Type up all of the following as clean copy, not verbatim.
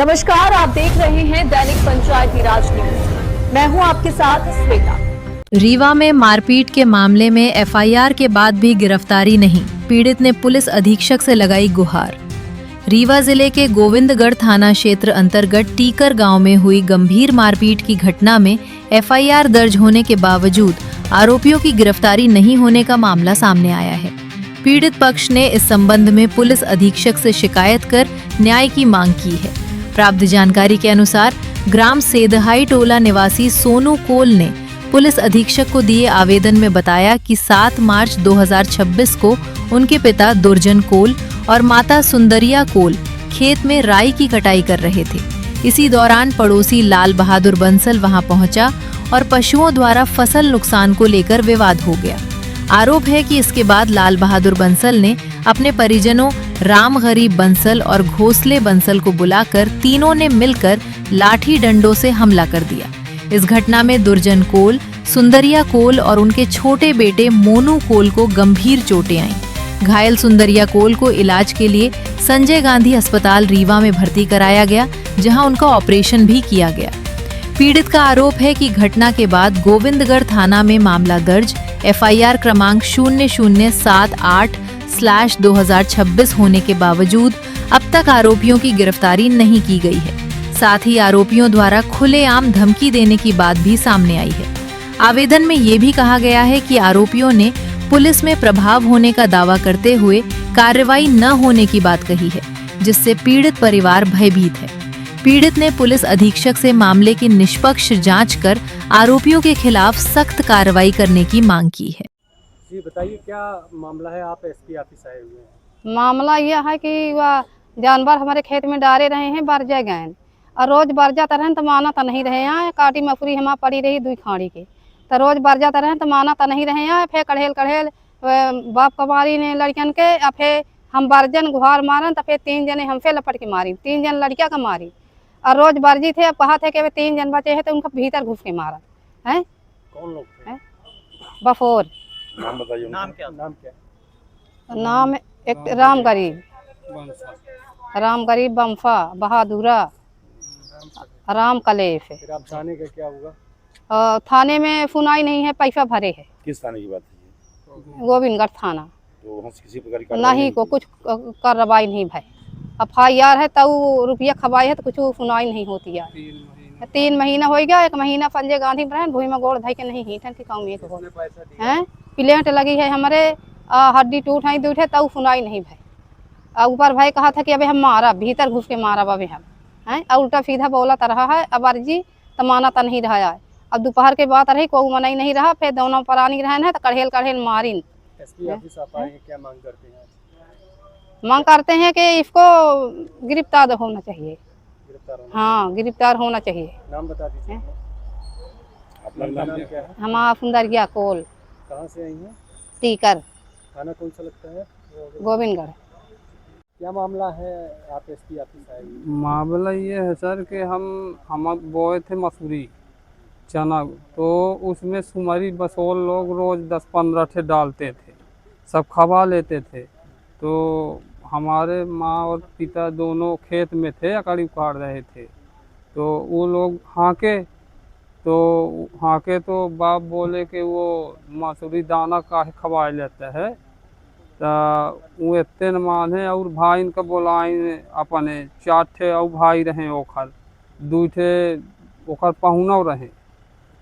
नमस्कार, आप देख रहे हैं दैनिक पंचायती राज न्यूज। मैं हूं आपके साथ श्वेता। रीवा में मारपीट के मामले में एफआईआर के बाद भी गिरफ्तारी नहीं, पीड़ित ने पुलिस अधीक्षक से लगाई गुहार। रीवा जिले के गोविंदगढ़ थाना क्षेत्र अंतर्गत टीकर गांव में हुई गंभीर मारपीट की घटना में एफआईआर दर्ज होने के बावजूद आरोपियों की गिरफ्तारी नहीं होने का मामला सामने आया है। पीड़ित पक्ष ने इस संबंध में पुलिस अधीक्षक से शिकायत कर न्याय की मांग की है। प्राप्त जानकारी के अनुसार ग्राम सेदहाई टोला निवासी सोनू कोल ने पुलिस अधीक्षक को दिए आवेदन में बताया कि 7 मार्च 2026 को उनके पिता दुर्जन कोल और माता सुंदरिया कोल खेत में राई की कटाई कर रहे थे। इसी दौरान पड़ोसी लाल बहादुर बंसल वहां पहुंचा और पशुओं द्वारा फसल नुकसान को लेकर विवाद हो गया। आरोप है कि इसके बाद लाल बहादुर बंसल ने अपने परिजनों राम गरीब बंसल और घोसले बंसल को बुलाकर तीनों ने मिलकर लाठी डंडों से हमला कर दिया। इस घटना में दुर्जन कोल, सुंदरिया कोल और उनके छोटे बेटे मोनू कोल को गंभीर चोटें आईं। घायल सुंदरिया कोल को इलाज के लिए संजय गांधी अस्पताल रीवा में भर्ती कराया गया, जहां उनका ऑपरेशन भी किया गया। पीड़ित का आरोप है कि घटना के बाद गोविंदगढ़ थाना में मामला दर्ज एफआईआर क्रमांक 0078/2026 होने के बावजूद अब तक आरोपियों की गिरफ्तारी नहीं की गई है। साथ ही आरोपियों द्वारा खुलेआम धमकी देने की बात भी सामने आई है। आवेदन में ये भी कहा गया है कि आरोपियों ने पुलिस में प्रभाव होने का दावा करते हुए कार्रवाई न होने की बात कही है, जिससे पीड़ित परिवार भयभीत है। पीड़ित ने पुलिस अधीक्षक से मामले की निष्पक्ष जांच कर आरोपियों के खिलाफ सख्त कार्रवाई करने की मांग की है। जी बताइए, क्या मामला है? आप एसपी ऑफिस आए हुए हैं। मामला यह है कि वह जानवर हमारे खेत में डाले रहे हैं, बरजा गए और रोज बरजाते रहे तो माना तो नहीं रहे हैं। काटी मफरी हमारा पड़ी रही 2 खाड़ी के, तो रोज बरजाते रहे तो माना तो नहीं रहे हैं। फिर कढ़ेल बाप कमारी ने लड़कियन के, फिर हम बरजन गुहार मारन तो फिर 3 जने हमसे लपट के मारी, 3 जन लड़किया का मारी और रोज बर्जी थे। अब कहा थे कि 3 जन बचे हैं तो उनका भीतर घुस के मारा है। कौन लोग थे? बफोर। नाम बताइए। नाम क्या? नाम एक राम गरीब बम्फा बहादुरा राम कलेफ। फिर आप थाने का क्या हुआ? थाने में सुनाई नहीं है, पैसा भरे है। किस थाने की बात है? गोविंदगढ़ थाना। तो वहाँ से किसी प्रकार की नहीं को कुछ कार्रवाई नहीं भाई। एफआईआर है तो रुपया खबाई है तो कुछ सुनाई नहीं होती है। 3 महीना हो गया। 1 महीना संजय गांधी ब्रांड भूमि में गोड़ भाई के नहीं हीठन की काम एक हो हैं। प्लेट लगी है हमारे, हड्डी टूट है दूठे तब सुनाई नहीं भाई। ऊपर भाई कहा था कि अबे हम मारा, भीतर घुस के मारा बाबे हम हैं। उल्टा सीधा बोला तरह है। अब अर्जी तो माना तो नहीं रहा है। अब दोपहर के बाद रही कोई मना ही नहीं रहा। फिर दोनों परानी रहन है तो कढ़ेल मारिन। एसपी ऑफिस आप आए हैं, क्या मांग करते हैं? मांग करते हैं कि इसको गिरफ्तार होना चाहिए। हाँ, गिरफ्तार होना चाहिए। नाम बता दीजिए। आपका नाम क्या है? हमारा सुंदरिया कोल। कहाँ से आई हैं? टीकर। थाना कौन सा लगता है? गोविंदगढ़। क्या मामला है? आप एसपी ऑफिस आए? मामला ये है सर कि हम बोए थे मसूरी चना, तो उसमें सुमरी बसोल लोग रोज़ 10-15 ठे डालते थे, सब खवा लेते थे। तो हमारे माँ और पिता दोनों खेत में थे, अकड़ी उखाड़ रहे थे। तो वो लोग हाँके तो बाप बोले कि वो मसूरी दाना काहे खवा लेता है। तो वो इतने न माने और भाई इनका बोलाई अपने 4 ठे और भाई रहे ओखर 2 ठे ओखर पहुनौ रहे।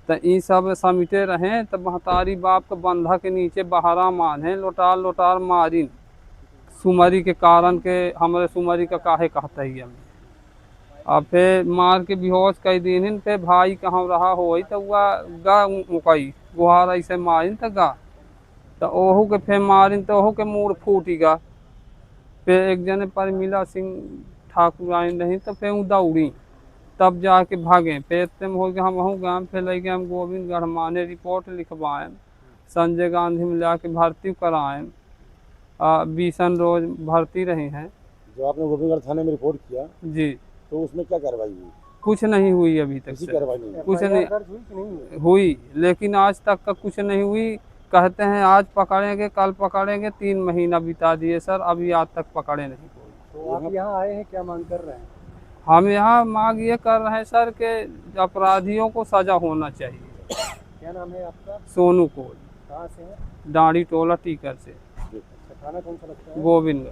तो ये सब समिटे रहे। तो महतारी बाप के बंधा के नीचे बहरा माने लोटार मारिन सुमरी के कारण के हमारे सुमरी का काहे कहता ही हमें। अब फिर मार के बेहोश कर दिन। फिर भाई कहाँ रहा हो तो वह गा मुकई गुहार ऐसे मारिन तो गा, तो ओहू के फिर मारिन तो ओहू के मूड फूटी गा। फिर एक जने पर मिला सिंह ठाकुर आइन रही तो फिर दौड़ी, तब जाके भागे। फिर इतने हो गया हम वहाँ गए। फिर ले गए हम गोविंदगढ़ माने, रिपोर्ट लिखवाएँ, संजय गांधी में जाके भर्ती कराएँ। 20 रोज भर्ती रहे हैं। जो आपने गोविंदगढ़ थाने में रिपोर्ट किया जी, तो उसमें क्या कार्रवाई हुई? कुछ नहीं हुई अभी तक से। कार्रवाई नहीं कुछ नहीं हुई, लेकिन आज तक का कुछ नहीं हुई। कहते हैं आज पकड़ेंगे, कल पकड़ेंगे, 3 महीना बिता दिए सर, अभी आज तक पकड़े नहीं। तो आप यहाँ आए हैं, क्या मांग कर रहे हैं? हम यहाँ मांग ये कर रहे हैं सर कि अपराधियों को सजा होना चाहिए। क्या नाम है आपका? सोनू कोल, कहाँ से है? डांडी टोला टीकर से, अच्छा, थाना कौन सा लगता है? गोविंद।